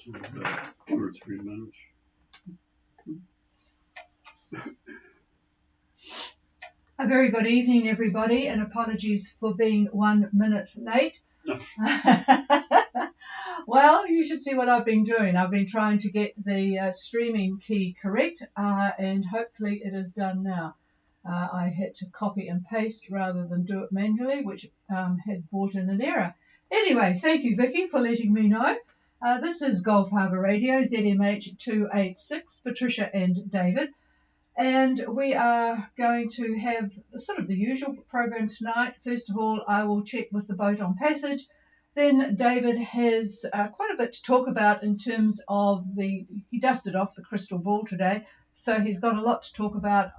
So about 2 or 3 minutes. A very good evening, everybody, and apologies for being 1 minute late. Well, you should see what I've been doing. I've been trying to get the streaming key correct, and hopefully it is done now. I had to copy and paste rather than do it manually, which had brought in an error. Anyway, thank you, Vicky, for letting me know. This is Gulf Harbour Radio, ZMH 286, Patricia and David. And we are going to have sort of the usual program tonight. First of all, I will check with the boat on passage. Then David has quite a bit to talk about in terms of he dusted off the crystal ball today, so he's got a lot to talk about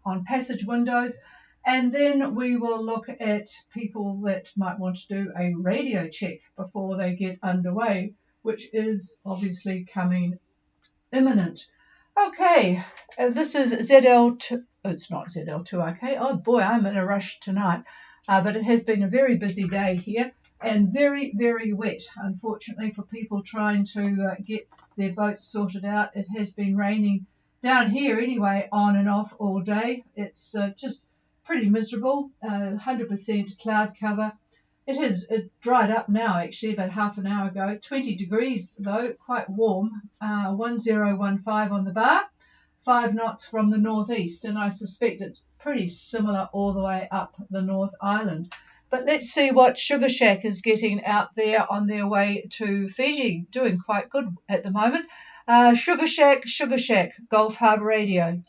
on passage windows. And then we will look at people that might want to do a radio check before they get underway, which is obviously coming imminent. Okay, this is ZL2. Oh, it's not ZL2RK. Oh boy, I'm in a rush tonight. But it has been a very busy day here and very, very wet, unfortunately, for people trying to get their boats sorted out. It has been raining down here anyway, on and off all day. It's just pretty miserable, 100% cloud cover. It dried up now, actually, about half an hour ago. 20 degrees, though, quite warm. 1015 on the bar, 5 knots from the northeast, and I suspect it's pretty similar all the way up the North Island. But let's see what Sugar Shack is getting out there on their way to Fiji. Doing quite good at the moment. Sugar Shack, Gulf Harbour Radio.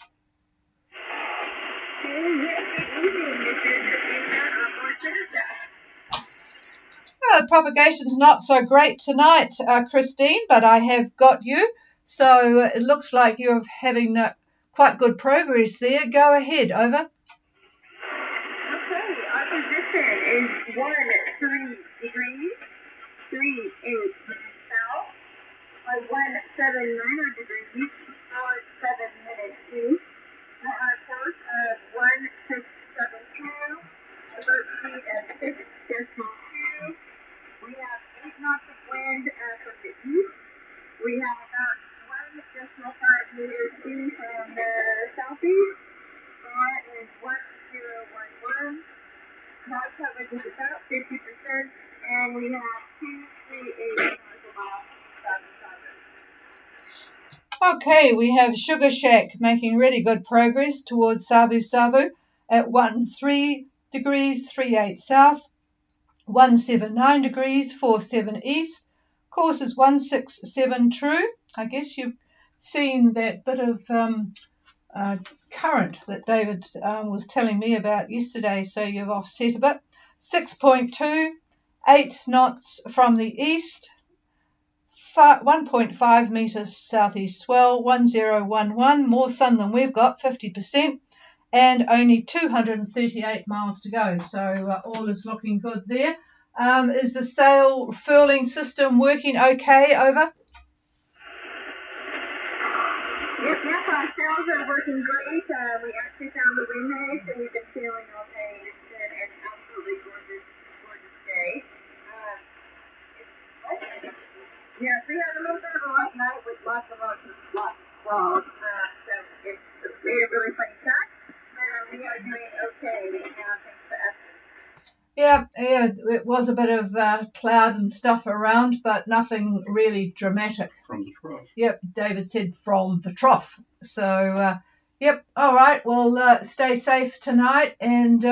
Propagation's not so great tonight, Christine, but I have got you. So it looks like you're having quite good progress there. Go ahead, over. Okay, our position is 13 degrees, 38 south, 179 degrees, 47 minutes east. Our course of 1672, the boat speed of 6.2. We have 8 knots of wind from the east. We have about 1.5 meters in from the southeast. That is 1011. Cloud coverage is about 50%, and we have 238 miles south. Okay, we have Sugar Shack making really good progress towards Savu Savu at 13 degrees 38 south. 179 degrees 47 east. Course is 167 true. I guess you've seen that bit of current that David was telling me about yesterday, so you've offset a bit. 6.2, 8 knots from the east, 1.5 metres southeast swell, 1011, more sun than we've got, 50%. And only 238 miles to go, so all is looking good there. Is the sail furling system working okay, over? Yep, our sails are working great. We actually found the wind base, and we've been sailing all day. It's been an absolutely gorgeous day. Yes, we had a little bit of a rough night with lots of frogs, so it's made a really funny shot. We are doing okay now, thanks to us. Yeah, it was a bit of cloud and stuff around, but nothing really dramatic. From the trough. Yep, David said from the trough. So, yep, all right, well, stay safe tonight, and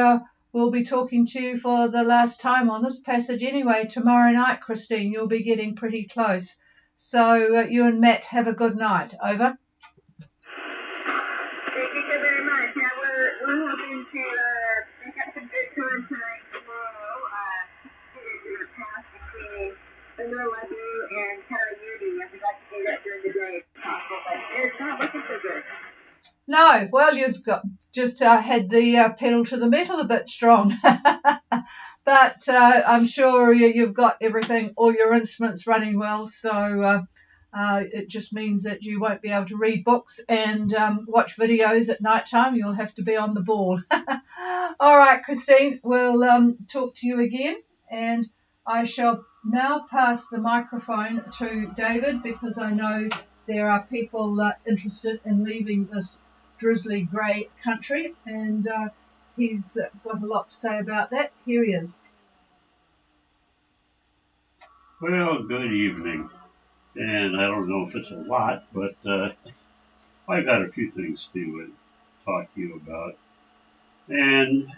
we'll be talking to you for the last time on this passage anyway. Tomorrow night, Christine, you'll be getting pretty close. So you and Matt have a good night. Over. We're hoping to make up some good time tonight tomorrow. We're pass between the Lulu and Caliuni. We'd like to do that during the day if possible, but it's not looking so good. No, well, you've just had the pedal to the metal a bit strong. But I'm sure you've got everything, all your instruments running well, so it just means that you won't be able to read books and watch videos at night time. You'll have to be on the ball. All right, Christine, we'll talk to you again, and I shall now pass the microphone to David because I know there are people interested in leaving this drizzly grey country, and he's got a lot to say about that. Here he is. Well, good evening. And I don't know if it's a lot, but I've got a few things to talk to you about. And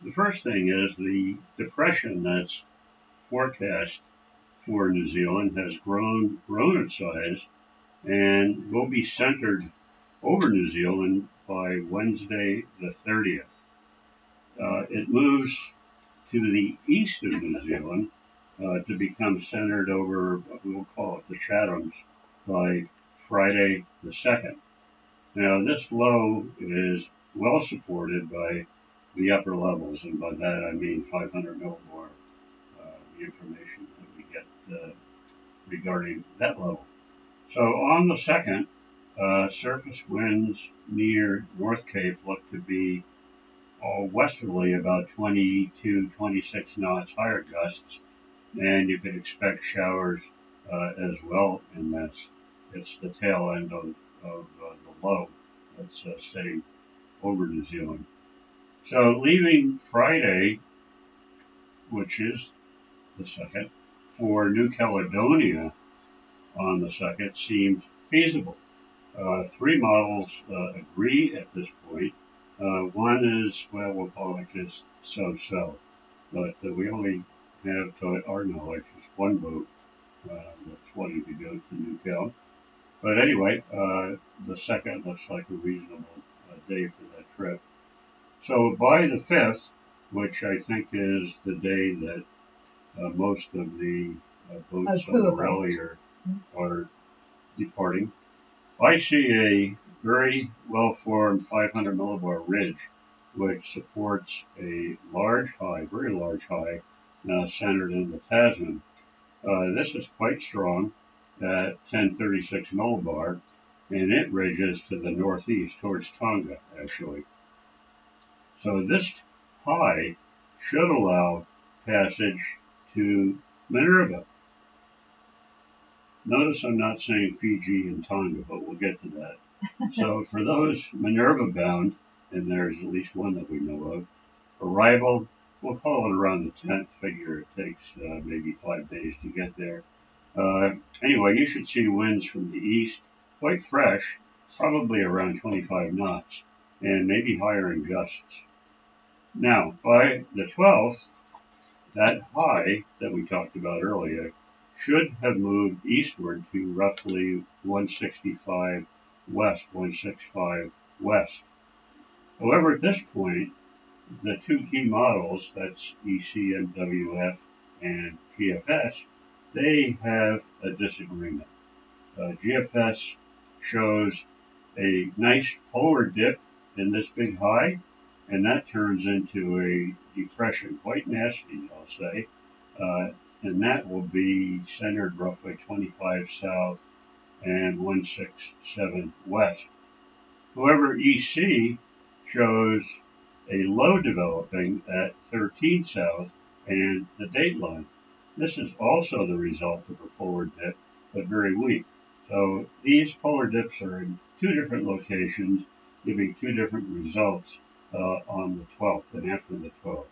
the first thing is the depression that's forecast for New Zealand has grown in size and will be centered over New Zealand by Wednesday the 30th. It moves to the east of New Zealand to become centered over, we'll call it the Chathams, by Friday the 2nd. Now, this low is well supported by the upper levels, and by that I mean 500 millibore, the information that we get regarding that level. So on the 2nd, surface winds near North Cape look to be westerly, about 22, 26 knots higher gusts, and you can expect showers as well, and it's the tail end of the low that's sitting over New Zealand. So leaving Friday, which is the 2nd, for New Caledonia on the 2nd seems feasible. Three models agree at this point. One is, well, we'll call it just so-so, but we only have, to our knowledge, just one boat that's wanting to go to New Cal. But anyway, the 2nd looks like a reasonable day for that trip. So by the 5th, which I think is the day that most of the boats on the rally are departing, I see a very well-formed 500 millibar ridge, which supports a large high, very large high, centered in the Tasman. This is quite strong at 1036 millibar, and it ridges to the northeast towards Tonga, actually. So this high should allow passage to Minerva. Notice I'm not saying Fiji and Tonga, but we'll get to that. So for those Minerva bound, and there's at least one that we know of, arrival, we'll call it around the 10th, figure it takes maybe 5 days to get there. Anyway, you should see winds from the east, quite fresh, probably around 25 knots, and maybe higher in gusts. Now, by the 12th, that high that we talked about earlier should have moved eastward to roughly 165 west, 165 west. However, at this point, the two key models, that's ECMWF and GFS, they have a disagreement. GFS shows a nice polar dip in this big high, and that turns into a depression, quite nasty, I'll say, and that will be centered roughly 25 south and 167 west. However, EC shows a low developing at 13 south and the dateline. This is also the result of a polar dip, but very weak. So these polar dips are in two different locations, giving two different results on the 12th and after the 12th.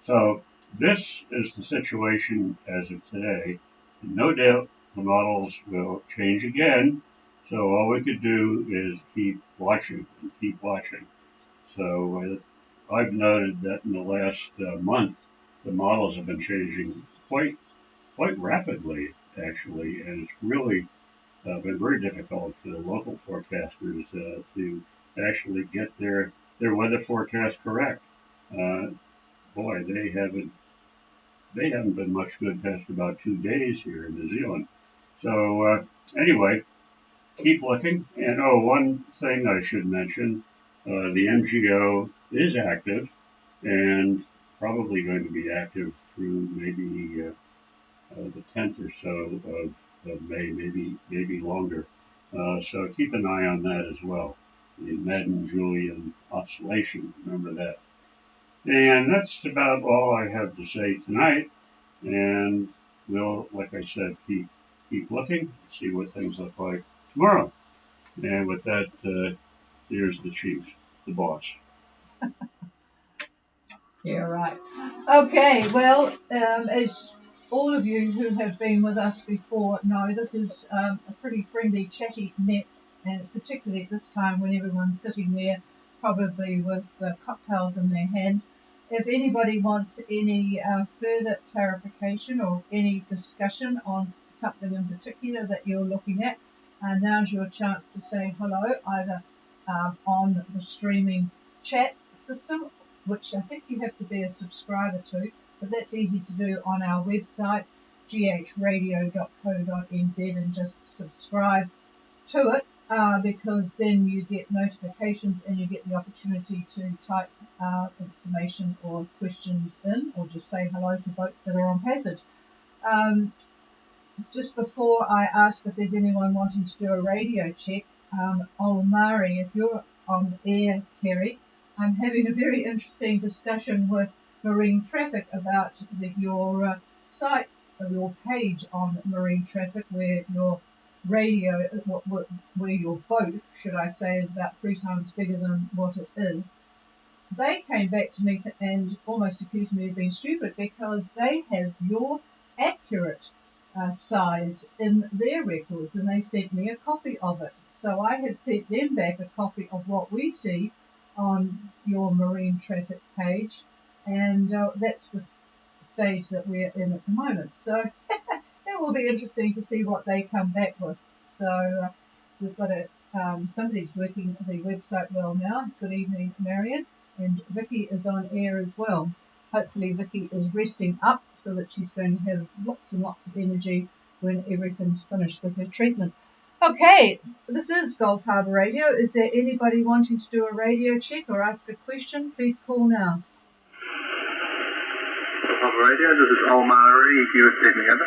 So this is the situation as of today. No doubt the models will change again. So all we could do is keep watching and keep watching. So I've noted that in the last month, the models have been changing quite rapidly, actually, and it's really been very difficult for the local forecasters to actually get their weather forecast correct. Boy, they haven't been much good past about 2 days here in New Zealand. So anyway, keep looking. And one thing I should mention, the MGO is active and probably going to be active through maybe the 10th or so of May, maybe longer. So keep an eye on that as well. The Madden-Julian oscillation, remember that. And that's about all I have to say tonight. And we'll, like I said, keep looking, see what things look like tomorrow. And with that, here's the chief, the boss. Yeah, right. Okay, well, as all of you who have been with us before know, this is a pretty friendly, chatty net, and particularly at this time when everyone's sitting there, probably with cocktails in their hands. If anybody wants any further clarification or any discussion on something in particular that you're looking at, now's your chance to say hello, either on the streaming chat system, which I think you have to be a subscriber to, but that's easy to do on our website, ghradio.co.nz, and just subscribe to it, because then you get notifications and you get the opportunity to type information or questions in, or just say hello to folks that are on passage. Just before I ask if there's anyone wanting to do a radio check, Mari, if you're on air, Kerry, I'm having a very interesting discussion with Marine Traffic about your site, or your page on Marine Traffic, where your radio, where your boat, should I say, is about 3 times bigger than what it is. They came back to me and almost accused me of being stupid, because they have your accurate size in their records, and they sent me a copy of it. So I have sent them back a copy of what we see on your Marine Traffic page, and that's the stage that we're in at the moment. So it will be interesting to see what they come back with. So we've got somebody's working the website well now. Good evening, Marion, and Vicky is on air as well. Hopefully Vicky is resting up so that she's going to have lots and lots of energy when everything's finished with her treatment. Okay, this is Gulf Harbour Radio. Is there anybody wanting to do a radio check or ask a question? Please call now. Gulf Harbour Radio, this is Omari. You were taking over.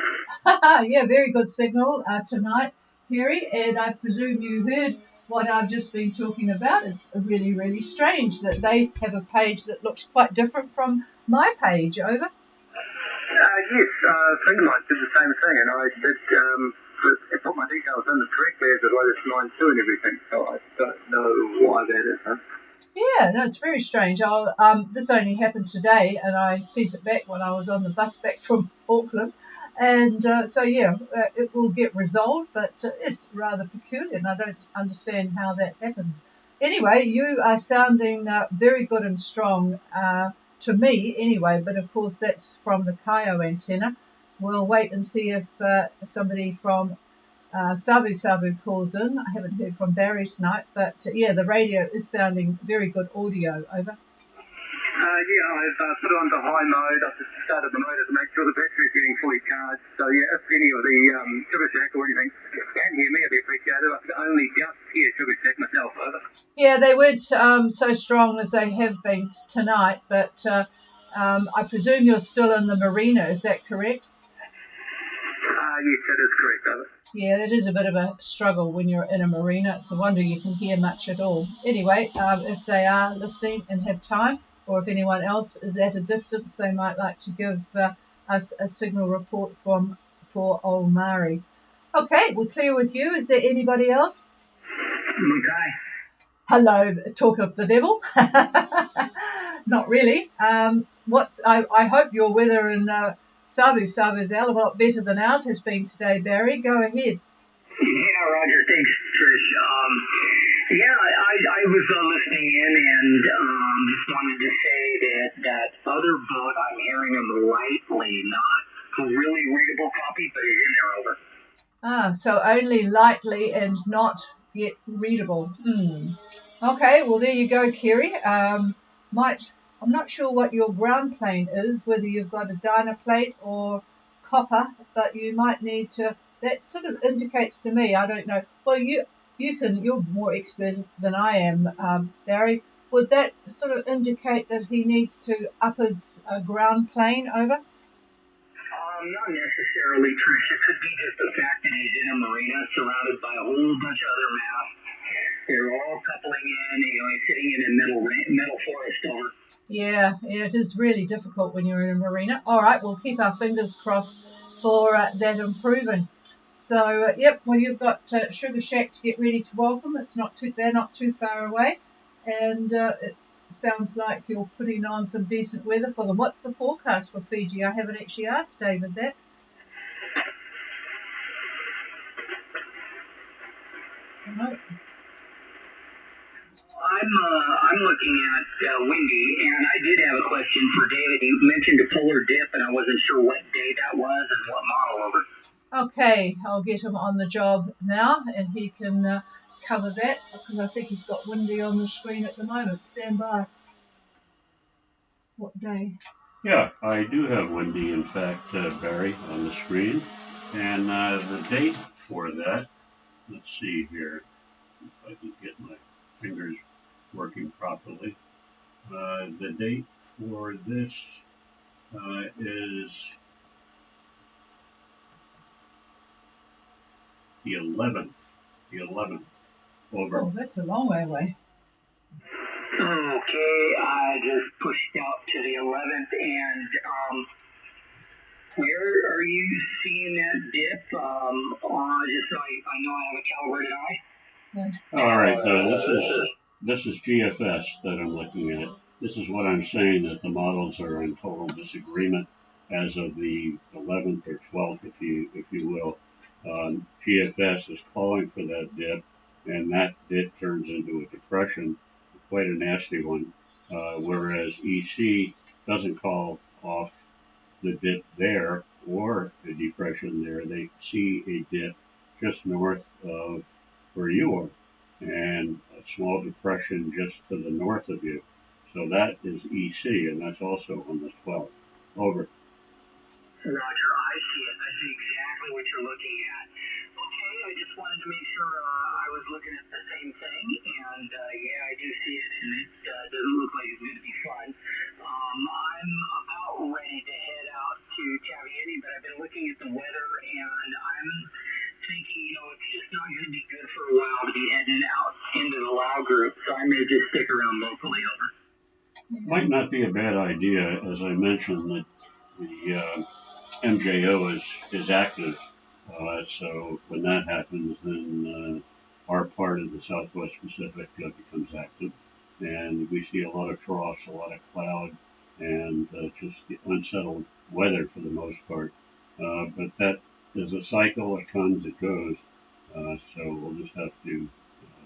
Yeah, very good signal tonight, Kerry, and I presume you heard what I've just been talking about. It's really, really strange that they have a page that looks quite different from my page. Over. Yes, a friend of mine did the same thing, and I did. I put my details in correctly as well as 9-2 and everything, so I don't know why that is. Huh? Yeah, no, it's very strange. This only happened today, and I sent it back when I was on the bus back from Auckland. And it will get resolved, but it's rather peculiar, and I don't understand how that happens. Anyway, you are sounding very good and strong to me anyway, but of course that's from the Kaio antenna. We'll wait and see if somebody from Savu calls in. I haven't heard from Barry tonight, but the radio is sounding very good audio. Over. I've put it onto high mode. I've just started the motor to make sure the battery's getting fully charged. So if any of the Sugar Shack or anything can hear me, I'd be appreciated. I could only just hear Sugar Shack myself. Over. Yeah, they weren't so strong as they have been tonight, but I presume you're still in the marina. Is that correct? Yes, that is correct, Over. Yeah, it is a bit of a struggle when you're in a marina. It's a wonder you can hear much at all. Anyway, if they are listening and have time, or if anyone else is at a distance, they might like to give us a signal report for Mari. Okay, we're clear with you. Is there anybody else? Okay. Hello, talk of the devil. Not really. I hope your weather in Savu is a hell of a lot better than ours has been today, Barry. Go ahead. Yeah, Roger. Thanks, Trish. I was listening in and just wanted to say that other book, I'm hearing him lightly, not really readable copy, but he's in there. Over. So only lightly and not yet readable. Okay, well there you go, Kerry. I'm not sure what your ground plane is, whether you've got a dyno plate or copper, but you might need to. That sort of indicates to me, I don't know. Well, you're more expert than I am, Barry. Would that sort of indicate that he needs to up his ground plane? Over? Not necessarily, Trish. It could be just the fact that he's in a marina surrounded by a whole bunch of other masts. They're all coupling in, he's sitting in a metal forest. Over. Yeah, it is really difficult when you're in a marina. All right, we'll keep our fingers crossed for that improving. So, yep, well, you've got Sugar Shack to get ready to welcome. They're not too far away, and it sounds like you're putting on some decent weather for them. What's the forecast for Fiji? I haven't actually asked David that. No. I'm looking at windy, and I did have a question for David. You mentioned a polar dip, and I wasn't sure what day that was and what model over. Okay, I'll get him on the job now, and he can cover that, because I think he's got windy on the screen at the moment. Stand by. What day? Yeah, I do have windy, in fact, Barry, on the screen. And the date for that, let's see here, if I can get my fingers working properly. The date for this is the 11th. The 11th. Over. Oh, that's a long way away. Okay, I just pushed out to the 11th, and where are you seeing that dip? Just so I know I have a calibrated eye. Yeah. All right, so this is GFS that I'm looking at. This is what I'm saying, that the models are in total disagreement as of the 11th or 12th, if you will. GFS is calling for that dip, and that dip turns into a depression, quite a nasty one, whereas EC doesn't call off the dip there or the depression there. They see a dip just north of where you are, and a small depression just to the north of you. So that is EC, and that's also on the 12th. Over. Roger, I see it. I see exactly what you're looking at. Okay, I just wanted to make sure I was looking at the same thing, and yeah, I do see it, and it doesn't look like it's going to be fun. I'm about ready to head out to Taviani, but I've been looking at the weather, and I'm thinking, it's just not going to be good for a while to be heading out into the Lao group, so I may just stick around locally. Over. Might not be a bad idea, as I mentioned, that the MJO is active. So when that happens, then our part of the Southwest Pacific becomes active, and we see a lot of troughs, a lot of cloud, and just unsettled weather for the most part. But that is a cycle. It comes, it goes. So we'll just have to,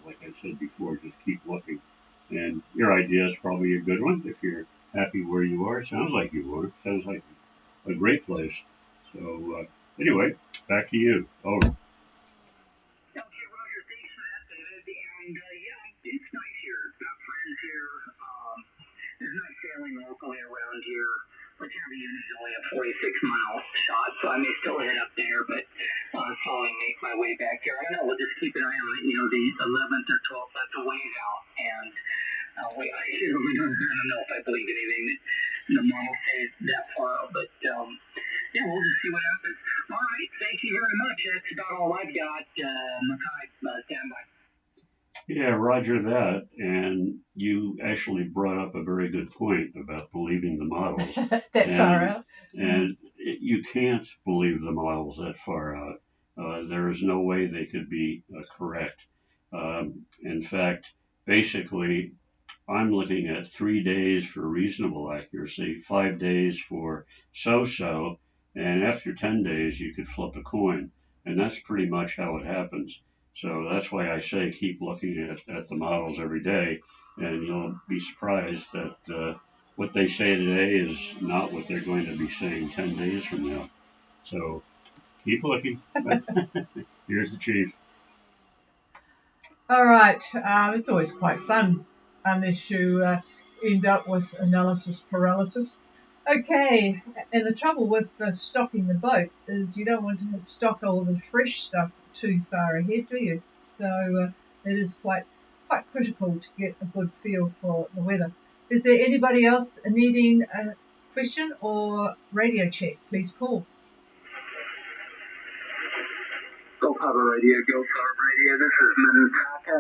like I said before, just keep looking. And your idea is probably a good one if you're happy where you are. Sounds like you are. Sounds like a great place. So anyway, back to you. Over. Okay, Roger, thanks for that, David. And yeah, it's nice here. Got friends here. There's nice sailing locally around here. But Taviani is only a 46-mile shot, so I may still head up there, but slowly make my way back here. I don't know, we'll just keep an eye on it. The 11th or 12th, that's a ways out. And I don't know if I believe anything that the model says that far out, but yeah, we'll just see what happens. All right, thank you very much. That's about all I've got. Mackay, stand by. Yeah, roger that. And you actually brought up a very good point about believing the models. That far out. And you can't believe the models that far out. There is no way they could be correct. In fact, basically, I'm looking at 3 days for reasonable accuracy, 5 days for so-so, and after 10 days you could flip a coin. And that's pretty much how it happens. So that's why I say keep looking at the models every day, and you'll be surprised that what they say today is not what they're going to be saying 10 days from now. So keep looking. Here's the chief. All right, it's always quite fun, unless you end up with analysis paralysis. Okay, and the trouble with stocking the boat is you don't want to stock all the fresh stuff too far ahead, do you? So it is quite critical to get a good feel for the weather. Is there anybody else needing a question or radio check? Please call. Gulf Harbour Radio, Gulf Harbour Radio. This is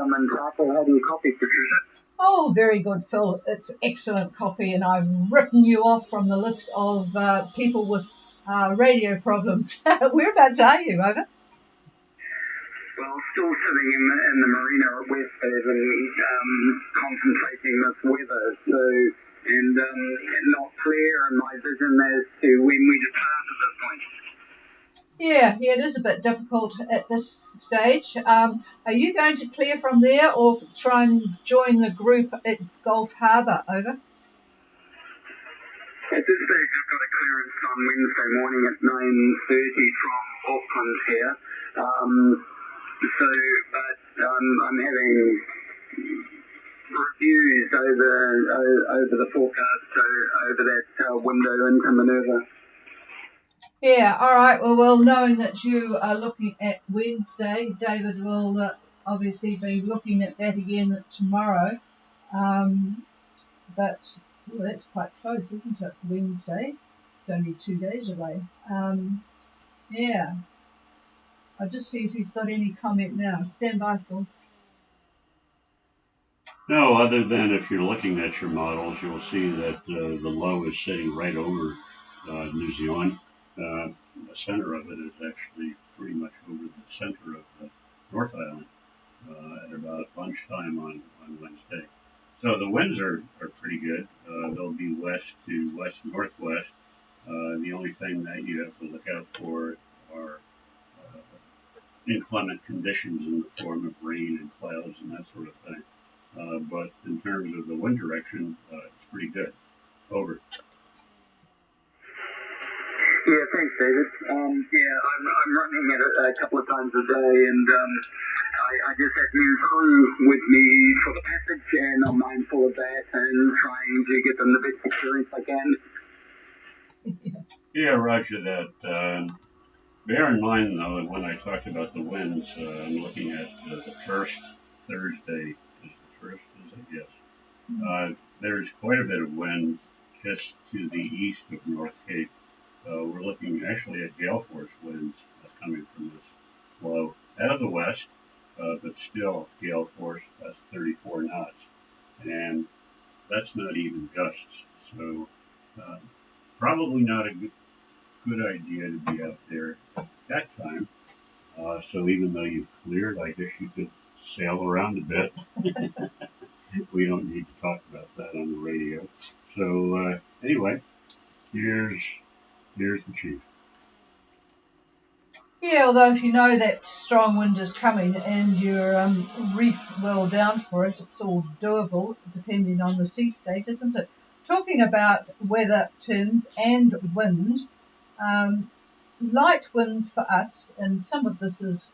Mintaka. How do you copy, Patricia? Oh, very good, Phil. It's excellent copy, and I've written you off from the list of people with radio problems. Whereabouts are you, over? Well, still sitting in the marina at Westhaven, contemplating this weather, and not clear in my vision as to when we depart at this point. Yeah, it is a bit difficult at this stage. Are you going to clear from there or try and join the group at Gulf Harbour, over? At this stage, I've got a clearance on Wednesday morning at 9:30 from Auckland here. I'm having reviews over the forecast, over that window into Minerva. Yeah, all right. Well, knowing that you are looking at Wednesday, David will obviously be looking at that again tomorrow. But well, that's quite close, isn't it? Wednesday. It's only 2 days away. Yeah. I'll just see if he's got any comment now. Stand by, Phil. No, other than if you're looking at your models, you'll see that the low is sitting right over New Zealand. The center of it is actually pretty much over the center of the North Island at about lunchtime on Wednesday. So the winds are pretty good. They'll be west to west-northwest. The only thing that you have to look out for are inclement conditions in the form of rain and clouds and that sort of thing. But in terms of the wind direction, it's pretty good. Over. Yeah, thanks, David. I'm running it a couple of times a day, and I just have new crew with me for the passage, and I'm mindful of that and trying to get them the best experience I can. Yeah, roger that. Bear in mind, though, when I talked about the winds, I'm looking at the first Thursday. Is the first, is it? Yes. There's quite a bit of wind just to the east of North Cape. We're looking actually at gale force winds coming from this flow out of the west, but still gale force, that's 34 knots. And that's not even gusts. So probably not a good idea to be out there at that time. So even though you've cleared, I guess you could sail around a bit. We don't need to talk about that on the radio. So anyway, here's the chief. Yeah, although if you know that strong wind is coming and you're reefed well down for it, it's all doable depending on the sea state, isn't it? Talking about weather terms and wind, light winds for us, and some of this is,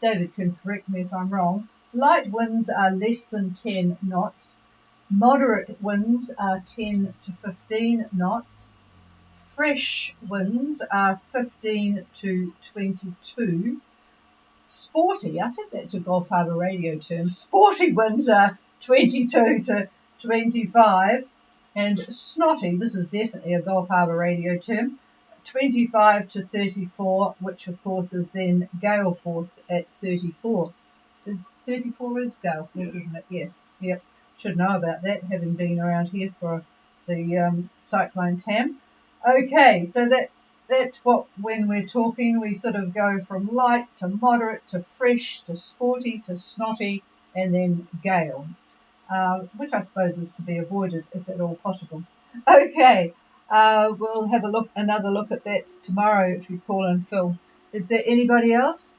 David can correct me if I'm wrong, light winds are less than 10 knots, moderate winds are 10 to 15 knots, fresh winds are 15 to 22. Sporty, I think that's a Gulf Harbour radio term. Sporty winds are 22 to 25. And snotty, this is definitely a Gulf Harbour radio term, 25 to 34, which of course is then gale force at 34. 34 is gale force, isn't it? Yes. Yep. Should know about that, having been around here for the cyclone Tam. Okay, so that's what, when we're talking, we sort of go from light to moderate to fresh to sporty to snotty and then gale, which I suppose is to be avoided if at all possible. Okay, we'll have another look at that tomorrow if you call in, Phil. Is there anybody else?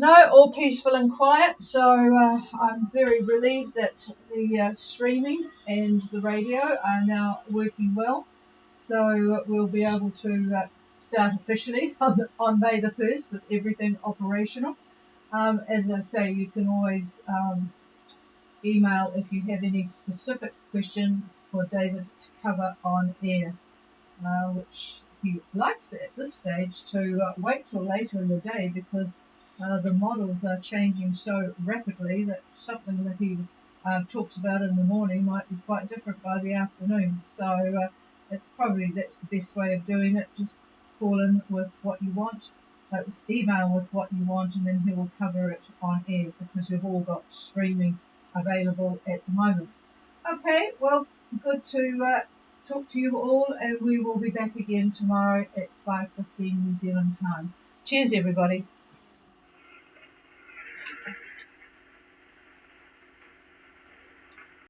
No, all peaceful and quiet, so I'm very relieved that the streaming and the radio are now working well. So we'll be able to start officially on May the 1st with everything operational. As I say, you can always email if you have any specific question for David to cover on air, which he likes at this stage to wait till later in the day because the models are changing so rapidly that something that he talks about in the morning might be quite different by the afternoon. So that's the best way of doing it. Just call in with what you want, email with what you want, and then he will cover it on air because we've all got streaming available at the moment. Okay, well, good to talk to you all, and we will be back again tomorrow at 5:15 New Zealand time. Cheers, everybody.